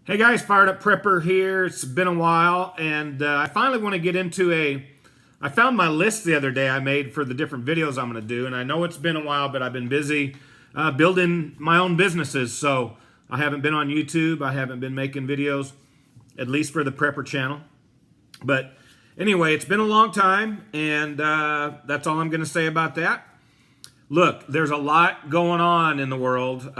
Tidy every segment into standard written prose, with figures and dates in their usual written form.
Hey guys, Fired Up Prepper here. It's been a while, and I finally want to get into I found my list the other day I made for the different videos I'm going to do, and I know it's been a while, but I've been busy building my own businesses, so I haven't been on YouTube. I haven't been making videos, at least for the Prepper channel. But anyway, it's been a long time, and that's all I'm going to say about that. Look, there's a lot going on in the world.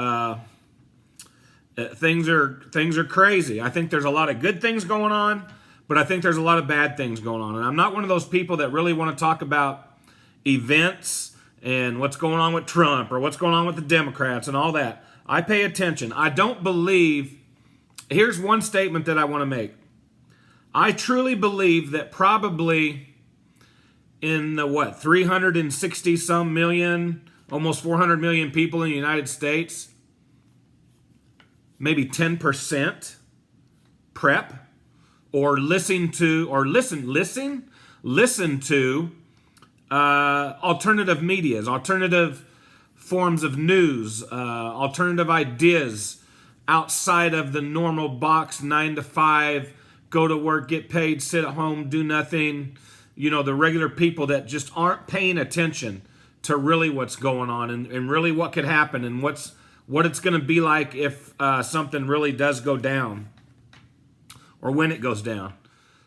Things are crazy. I think there's a lot of good things going on, but I think there's a lot of bad things going on. And I'm not one of those people that really want to talk about events and what's going on with Trump or what's going on with the Democrats and all that. I pay attention. I don't believe, here's one statement that I want to make. I truly believe that probably in the 360 some million, almost 400 million people in the United States, maybe 10% prep or listen to alternative medias, alternative forms of news, alternative ideas outside of the normal box 9 to 5, go to work, get paid, sit at home, do nothing. You know, the regular people that just aren't paying attention to really what's going on and really what could happen and what it's going to be like if something really does go down or when it goes down.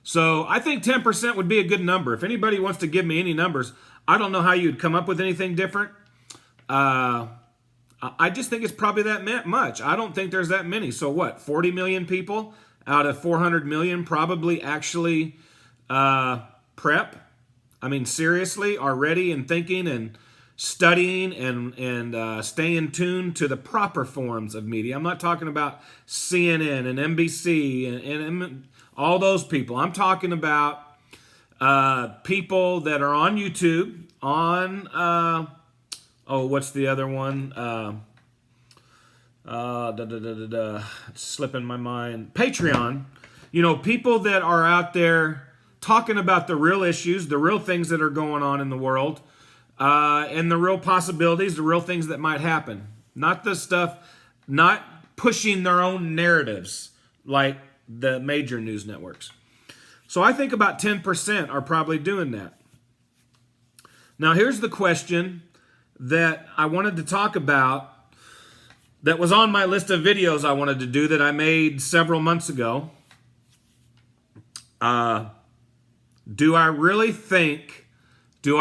So I think 10% would be a good number. If anybody wants to give me any numbers, I don't know how you'd come up with anything different. I just think it's probably that much. I don't think there's that many. So what, 40 million people out of 400 million probably actually prep? I mean, seriously, are ready and thinking and studying and staying tuned to the proper forms of media. I'm not talking about CNN and NBC and all those people. I'm talking about people that are on YouTube, on, what's the other one? It's slipping my mind. Patreon. You know, people that are out there talking about the real issues, the real things that are going on in the world, and the real possibilities, the real things that might happen. Not the stuff, not pushing their own narratives like the major news networks. So I think about 10% are probably doing that. Now here's the question that I wanted to talk about that was on my list of videos I wanted to do that I made several months ago. Do I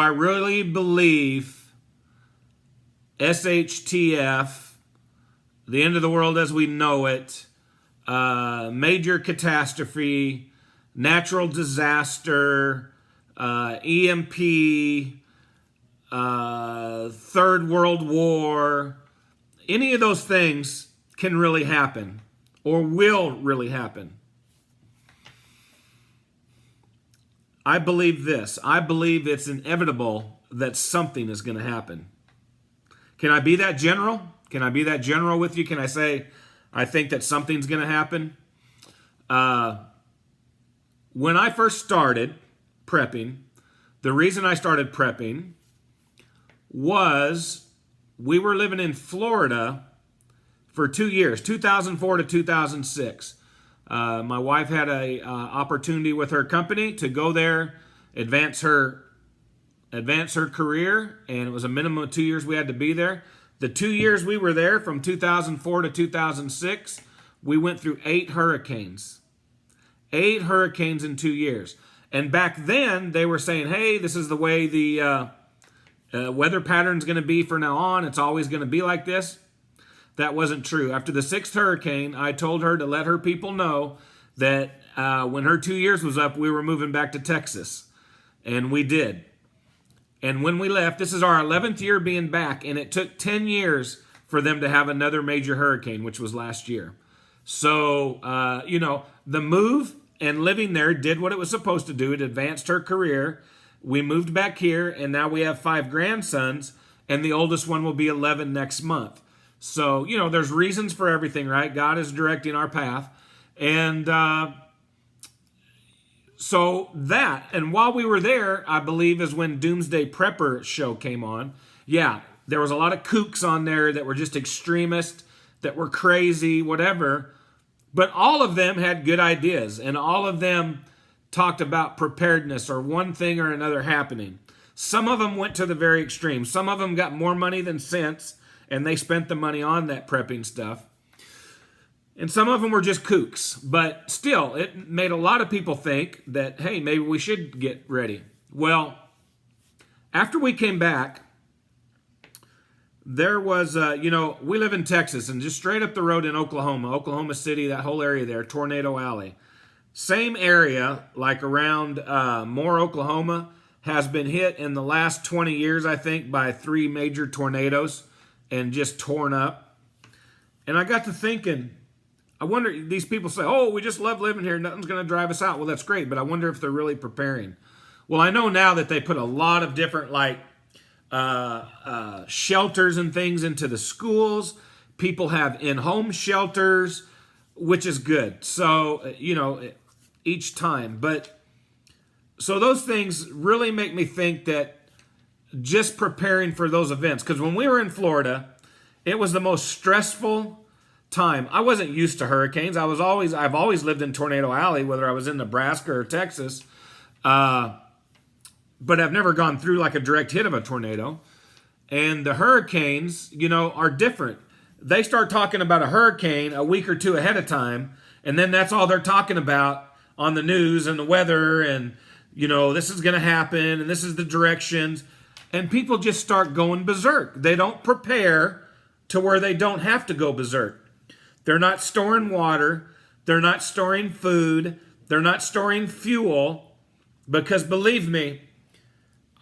really believe SHTF, the end of the world as we know it, major catastrophe, natural disaster, EMP, Third World War, any of those things can really happen or will really happen? I believe this. I believe it's inevitable that something is going to happen. Can I be that general? Can I be that general with you? Can I say, I think that something's going to happen? When I first started prepping, the reason I started prepping was we were living in Florida for 2 years, 2004 to 2006. My wife had a opportunity with her company to go there, advance her career, and it was a minimum of 2 years we had to be there. The 2 years we were there, from 2004 to 2006, we went through 8 hurricanes. 8 hurricanes in 2 years. And back then, they were saying, hey, this is the way the weather pattern's going to be from now on. It's always going to be like this. That wasn't true. After the 6th hurricane, I told her to let her people know that when her 2 years was up, we were moving back to Texas. And we did. And when we left, this is our 11th year being back, and it took 10 years for them to have another major hurricane, which was last year. So, the move and living there did what it was supposed to do. It advanced her career. We moved back here, and now we have 5 grandsons, and the oldest one will be 11 next month. So, there's reasons for everything, right? God is directing our path. And and while we were there, I believe is when Doomsday Prepper show came on. Yeah, there was a lot of kooks on there that were just extremists, that were crazy, whatever. But all of them had good ideas, and all of them talked about preparedness or one thing or another happening. Some of them went to the very extreme. Some of them got more money than sense, and they spent the money on that prepping stuff. And some of them were just kooks. But still, it made a lot of people think that, hey, maybe we should get ready. Well, after we came back, there was, we live in Texas, and just straight up the road in Oklahoma City, that whole area there, Tornado Alley. Same area, like around Moore, Oklahoma, has been hit in the last 20 years, I think, by 3 major tornadoes and just torn up. And I got to thinking, I wonder, these people say, oh, we just love living here, nothing's going to drive us out. Well, that's great, but I wonder if they're really preparing. Well, I know now that they put a lot of different, shelters and things into the schools. People have in-home shelters, which is good. So, each time. But so those things really make me think that just preparing for those events, because when we were in Florida, it was the most stressful time. I wasn't used to hurricanes. I've always lived in Tornado Alley, whether I was in Nebraska or Texas. But I've never gone through like a direct hit of a tornado. And the hurricanes, are different. They start talking about a hurricane a week or two ahead of time, and then that's all they're talking about on the news and the weather, and, this is going to happen, and this is the directions. And people just start going berserk. They don't prepare to where they don't have to go berserk. They're not storing water. They're not storing food. They're not storing fuel, because believe me,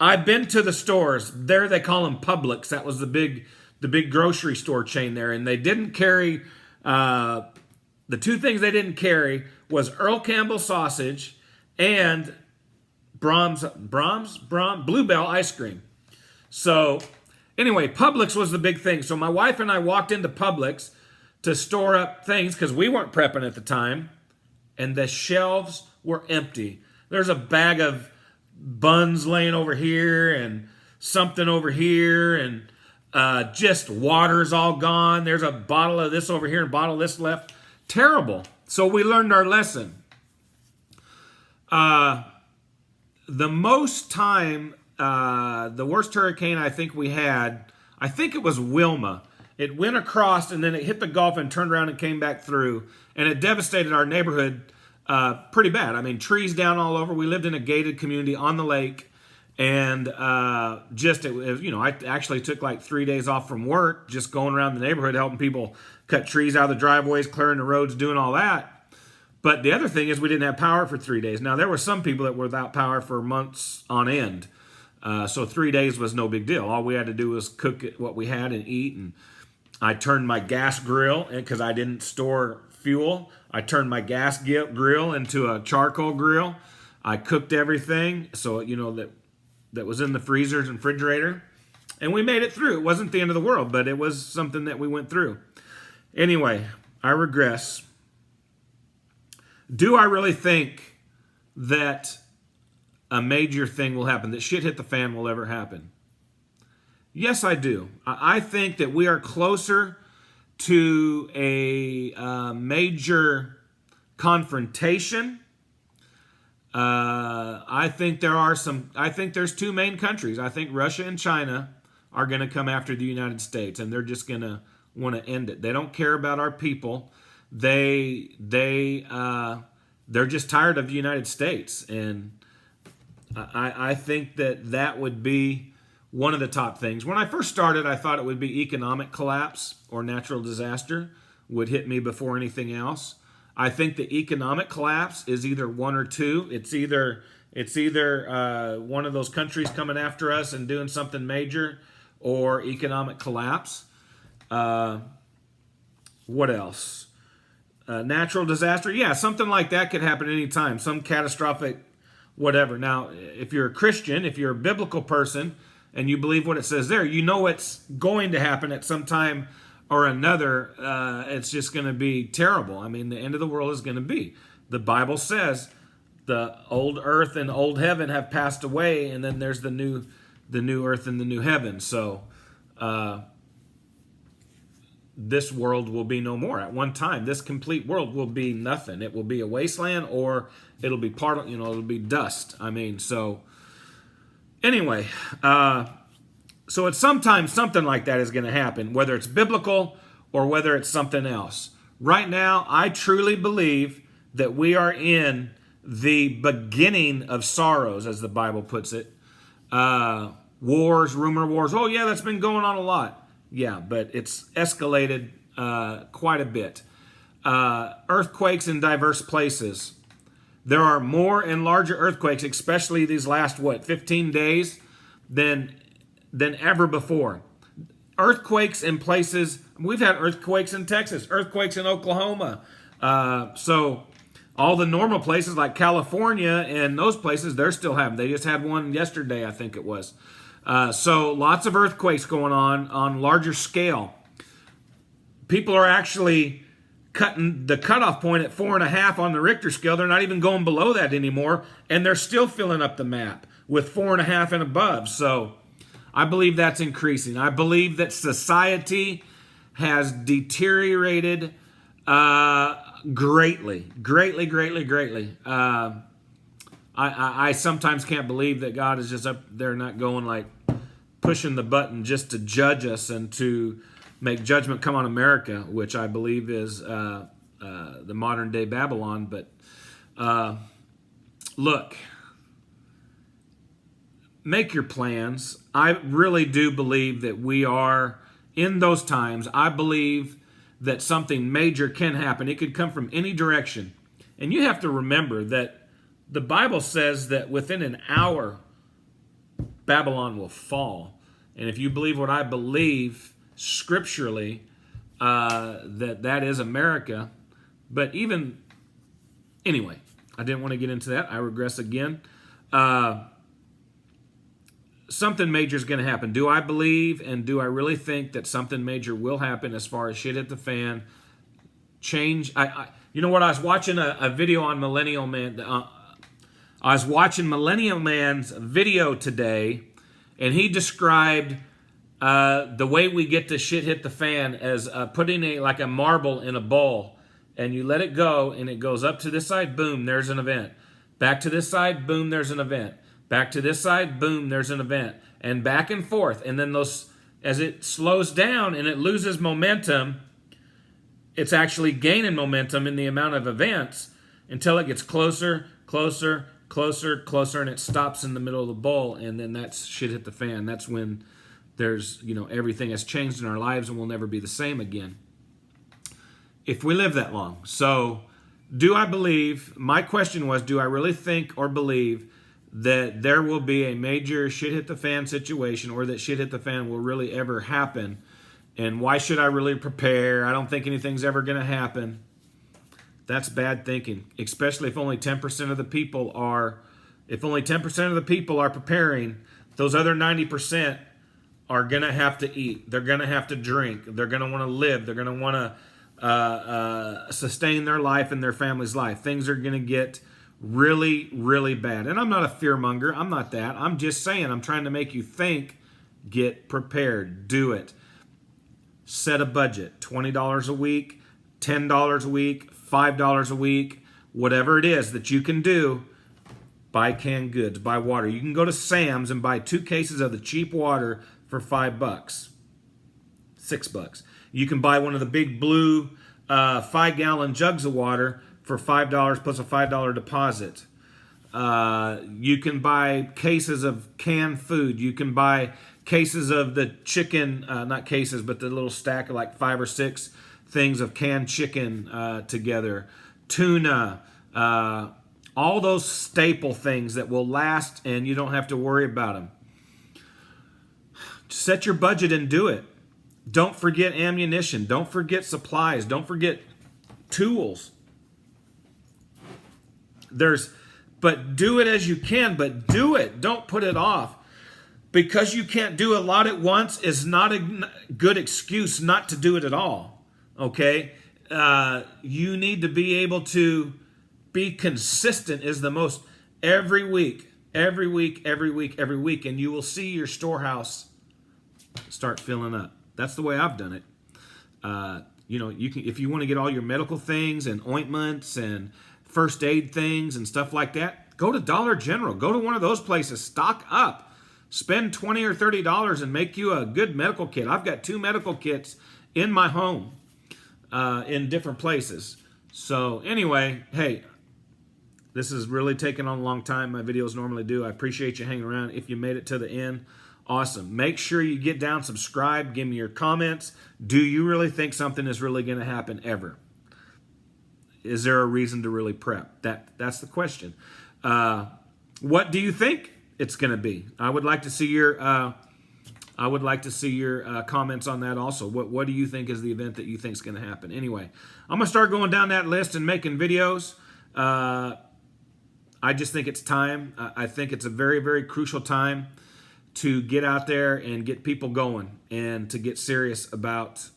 I've been to the stores. There they call them Publix. That was the big grocery store chain there. And they didn't carry, the 2 things they didn't carry was Earl Campbell sausage and Bluebell ice cream. So anyway, Publix was the big thing. So my wife and I walked into Publix to store up things because we weren't prepping at the time. And the shelves were empty. There's a bag of buns laying over here and something over here, and just water's all gone. There's a bottle of this over here and a bottle of this left. Terrible. So we learned our lesson. The worst hurricane I think we had, I think it was Wilma. It went across and then it hit the Gulf and turned around and came back through, and it devastated our neighborhood pretty bad. I mean, trees down all over. We lived in a gated community on the lake, and I actually took like 3 days off from work, just going around the neighborhood helping people cut trees out of the driveways, clearing the roads, doing all that. But the other thing is we didn't have power for 3 days. Now, there were some people that were without power for months on end. So 3 days was no big deal. All we had to do was cook what we had and eat. And I turned my gas grill, because I didn't store fuel, I turned my gas grill into a charcoal grill. I cooked everything, so that was in the freezers and refrigerator, and we made it through. It wasn't the end of the world, but it was something that we went through. Anyway, I regress. Do I really think that a major thing will happen, that shit hit the fan will ever happen? Yes, I do. I think that we are closer to a major confrontation. I think there's 2 main countries. I think Russia and China are going to come after the United States, and they're just going to want to end it. They don't care about our people. They're just tired of the United States, and I think that would be one of the top things. When I first started, I thought it would be economic collapse or natural disaster would hit me before anything else. I think the economic collapse is either 1 or 2. It's either one of those countries coming after us and doing something major, or economic collapse. What else? Natural disaster. Yeah, something like that could happen anytime. Some catastrophic whatever. Now, if you're a Christian, if you're a biblical person, and you believe what it says there, it's going to happen at some time or another. It's just going to be terrible. I mean, the end of the world is going to be. The Bible says the old earth and old heaven have passed away, and then there's the new earth and the new heaven. So this world will be no more. At one time, this complete world will be nothing. It will be a wasteland, or it'll be part of, it'll be dust. I mean, so anyway, so it's sometimes something like that is going to happen, whether it's biblical or whether it's something else. Right now, I truly believe that we are in the beginning of sorrows, as the Bible puts it. Wars, rumor wars. Oh, yeah, that's been going on a lot. Yeah, but it's escalated quite a bit. Earthquakes in diverse places. There are more and larger earthquakes, especially these last, 15 days, than ever before. Earthquakes in places, we've had earthquakes in Texas, earthquakes in Oklahoma. So all the normal places like California and those places, they're still having. They just had one yesterday, I think it was. So lots of earthquakes going on larger scale. People are actually cutting the cutoff point at 4.5 on the Richter scale. They're not even going below that anymore, and they're still filling up the map with 4.5 and above. So I believe that's increasing. I believe that society has deteriorated greatly. I sometimes can't believe that God is just up there not going like pushing the button just to judge us and to make judgment come on America, which I believe is the modern day Babylon. But look, make your plans. I really do believe that we are in those times. I believe that something major can happen. It could come from any direction. And you have to remember that the Bible says that within an hour, Babylon will fall. And if you believe what I believe scripturally, that is America. But anyway, I didn't want to get into that. I regress again. Something major is going to happen. Do I believe and do I really think that something major will happen as far as shit hit the fan? Change. You know what? I was watching a video on Millennial Man. I was watching Millennial Man's video today, and he described the way we get to shit hit the fan as putting a marble in a bowl, and you let it go, and it goes up to this side, boom, there's an event. Back to this side, boom, there's an event. Back to this side, boom, there's an event. And back and forth. And then as it slows down and it loses momentum, it's actually gaining momentum in the amount of events until it gets closer, and it stops in the middle of the bowl, and then that's shit hit the fan. That's when there's, everything has changed in our lives and we'll never be the same again if we live that long. So do I believe, my question was, do I really think or believe that there will be a major shit hit the fan situation, or that shit hit the fan will really ever happen? And why should I really prepare? I don't think anything's ever going to happen. That's bad thinking, especially if only 10% of the people are preparing. Those other 90% are going to have to eat. They're going to have to drink. They're going to want to live. They're going to want to sustain their life and their family's life. Things are going to get really, really bad. And I'm not a fearmonger. I'm not that. I'm just saying, I'm trying to make you think, get prepared, do it. Set a budget, $20 a week, $10 a week, $5 a week, whatever it is that you can do. Buy canned goods, buy water. You can go to Sam's and buy 2 cases of the cheap water for $5, $6. You can buy one of the big blue 5-gallon jugs of water for $5 plus a $5 deposit. You can buy cases of canned food. You can buy cases of the chicken, not cases, but the little stack of like 5 or 6 things of canned chicken together. Tuna, all those staple things that will last and you don't have to worry about them. Set your budget and do it. Don't forget ammunition. Don't forget supplies. Don't forget tools. But do it as you can, but do it. Don't put it off. Because you can't do a lot at once is not a good excuse not to do it at all. Okay? You need to be able to be consistent is the most every week, and you will see your storehouse start filling up. That's the way I've done it. You can, if you want to get all your medical things and ointments and first aid things and stuff like that, go to Dollar General. Go to one of those places. Stock up. Spend $20 or $30 and make you a good medical kit. I've got 2 medical kits in my home in different places. So anyway, hey, this is really taking on a long time. My videos normally do. I appreciate you hanging around. If you made it to the end, awesome. Make sure you get down, subscribe, give me your comments. Do you really think something is really going to happen ever? Is there a reason to really prep? That's the question. What do you think it's going to be? I would like to see your comments on that also. What do you think is the event that you think is going to happen? Anyway, I'm going to start going down that list and making videos. I just think it's time. I think it's a very, very crucial time to get out there and get people going and to get serious about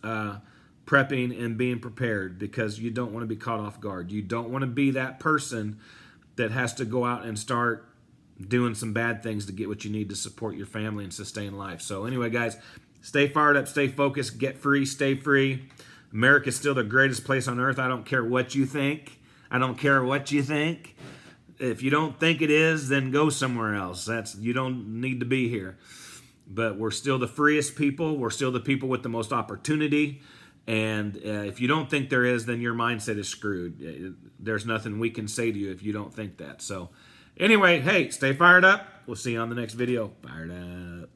prepping and being prepared, because you don't want to be caught off guard. You don't want to be that person that has to go out and start doing some bad things to get what you need to support your family and sustain life. So anyway, guys, stay fired up, stay focused, get free, stay free. America's still the greatest place on earth. I don't care what you think. I don't care what you think. If you don't think it is, then go somewhere else. You don't need to be here. But we're still the freest people. We're still the people with the most opportunity. And if you don't think there is, then your mindset is screwed. There's nothing we can say to you if you don't think that. So anyway, hey, stay fired up. We'll see you on the next video. Fired up.